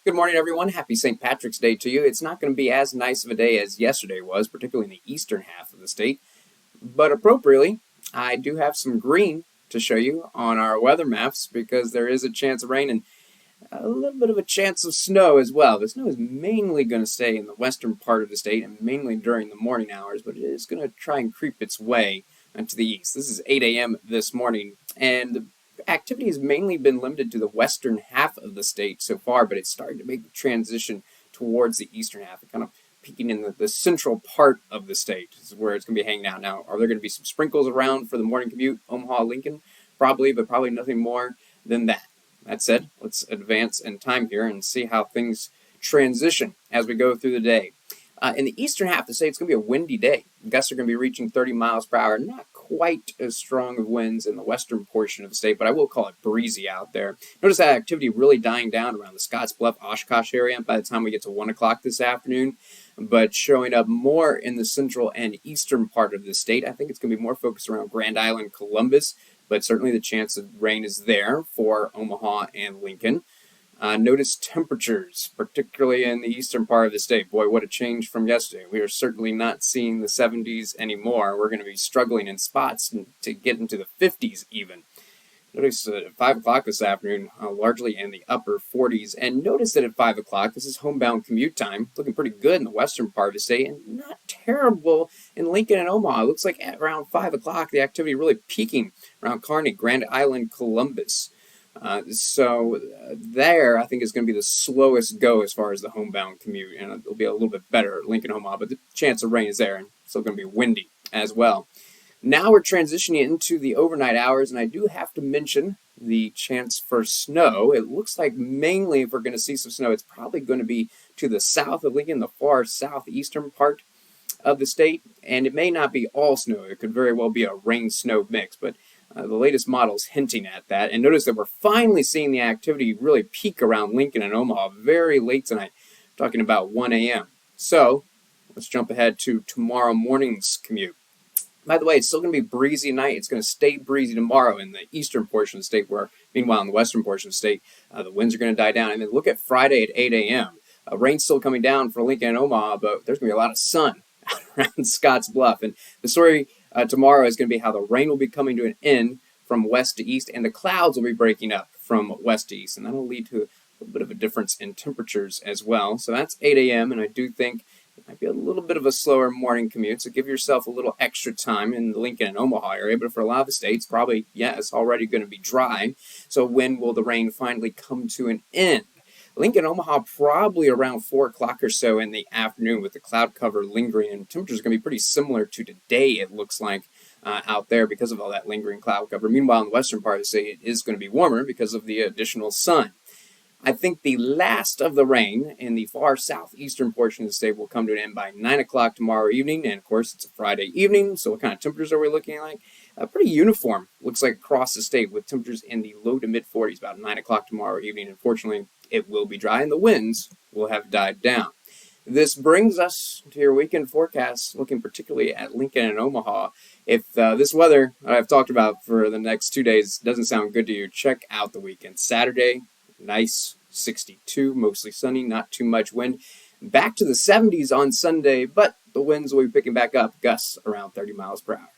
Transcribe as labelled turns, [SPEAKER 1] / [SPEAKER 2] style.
[SPEAKER 1] Good morning, everyone. Happy St. Patrick's Day to you. It's not going to be as nice of a day as yesterday was, particularly in the eastern half of the state. But appropriately, I do have some green to show you on our weather maps because there is a chance of rain and a little bit of a chance of snow as well. The snow is mainly going to stay in the western part of the state and mainly during the morning hours, but it is going to try and creep its way to the east. This is 8 a.m. this morning, and the activity has mainly been limited to the western half of the state so far, but it's starting to make the transition towards the eastern half, kind of peaking in the central part of the state. This is where it's going to be hanging out. Now, are there going to be some sprinkles around for the morning commute, Omaha, Lincoln? Probably, but probably nothing more than that. That said, let's advance in time here and see how things transition as we go through the day. In the eastern half of the state, it's going to be a windy day. Gusts are going to be reaching 30 miles per hour. Not quite as strong of winds in the western portion of the state, but I will call it breezy out there. Notice that activity really dying down around the Scottsbluff, Oshkosh area by the time we get to 1 o'clock this afternoon, but showing up more in the central and eastern part of the state. I think it's going to be more focused around Grand Island, Columbus, but certainly the chance of rain is there for Omaha and Lincoln. Notice temperatures, particularly in the eastern part of the state. Boy, what a change from yesterday. We are certainly not seeing the 70s anymore. We're going to be struggling in spots to get into the 50s even. Notice at 5 o'clock this afternoon, largely in the upper 40s. And notice that at 5 o'clock, this is homebound commute time. Looking pretty good in the western part of the state and not terrible in Lincoln and Omaha. It looks like at around 5 o'clock, the activity really peaking around Kearney, Grand Island, Columbus. So there, I think, is going to be the slowest go as far as the homebound commute, and it'll be a little bit better at Lincoln, Omaha, but the chance of rain is there, and it's still going to be windy as well. Now we're transitioning into the overnight hours, and I do have to mention the chance for snow. It looks like mainly if we're going to see some snow, it's probably going to be to the south of Lincoln, the far southeastern part of the state, and it may not be all snow. It could very well be a rain-snow mix, but the latest model is hinting at that. And notice that we're finally seeing the activity really peak around Lincoln and Omaha very late tonight, talking about 1 a.m. So let's jump ahead to tomorrow morning's commute. By the way, it's still going to be breezy tonight. It's going to stay breezy tomorrow in the eastern portion of the state, where, meanwhile, in the western portion of the state, the winds are going to die down. And then look at Friday at 8 a.m. Rain's still coming down for Lincoln and Omaha, but there's going to be a lot of sun around Scotts Bluff. And the story tomorrow is going to be how the rain will be coming to an end from west to east, and the clouds will be breaking up from west to east, and that'll lead to a little bit of a difference in temperatures as well. So that's 8 a.m., and I do think it might be a little bit of a slower morning commute, so give yourself a little extra time in the Lincoln and Omaha area, but for a lot of the states, probably, yeah, it's already going to be dry. So when will the rain finally come to an end? Lincoln, Omaha, probably around 4 o'clock or so in the afternoon with the cloud cover lingering, and temperatures are going to be pretty similar to today, it looks like, out there because of all that lingering cloud cover. Meanwhile, in the western part of the state, it is going to be warmer because of the additional sun. I think the last of the rain in the far southeastern portion of the state will come to an end by 9 o'clock tomorrow evening, and of course, it's a Friday evening, so what kind of temperatures are we looking like? Pretty uniform, looks like, across the state with temperatures in the low to mid-40s about 9 o'clock tomorrow evening. Unfortunately, it will be dry, and the winds will have died down. This brings us to your weekend forecast, looking particularly at Lincoln and Omaha. If this weather I've talked about for the next 2 days doesn't sound good to you, check out the weekend. Saturday, nice 62, mostly sunny, not too much wind. Back to the 70s on Sunday, but the winds will be picking back up, gusts around 30 miles per hour.